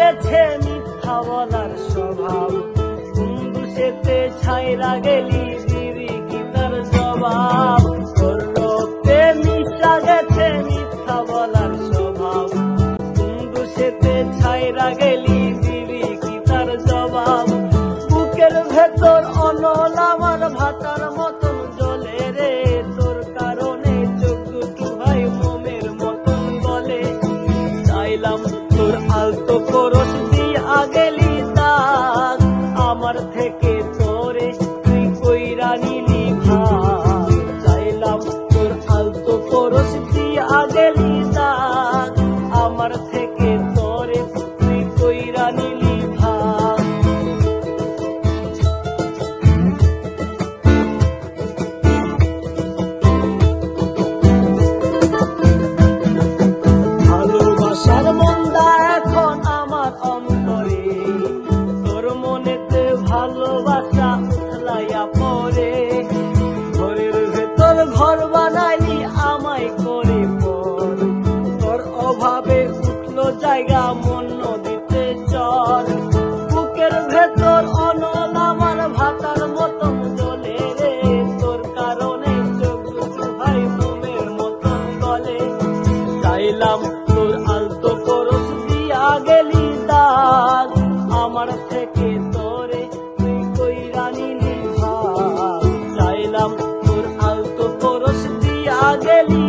গেছে মিথ্যা বলার স্বভাব, সেতে ছাইরা গেলি দিবি কি তার জবাব। তোর রক্তে মিশা গেছে মিথ্যা বলার স্বভাব, সেতে ছাইরা গেলি দিবি কি তার জবাব। বুকের ভেতর অনল আমার ভাটার মতন জ্বলে রে, তোর কারণে চোখ দুটো ভাই মোমের মতন গলে। চাইলাম তোর আলতো করস দিয়া গেলি দাগ, আমার থেকে তোরে তুই কইরা নিলি ভাগ। চাইলাম তোর আলতো করস দিয়া গেলি দাগ, আমার থেকে তোরে তুই কইরা নিলি ভাগ। ভালোবাসার মন্দা এখন আমার অন্তরে, তোর মনেতে ভালোবাসা উথলাইয়া পড়ে। ঘরের ভেতর ঘর বানাইলি আমায় করে পর, তোর অভাবে উঠলো জায়গা মন নদীতে চর। বুকের ভেতর অনল আমার ভাটার মতন জ্বলে রে, তোর কারণে চোখ দুটো ভাই মোমের মতন গলে। চাইলাম তোর আলতো করস দিয়া গেলি দাগ, আমার থেকে তোরে তুই কইরা নিলি ভাগ। চাইলাম তোর আলতো করস দিয়া গেলি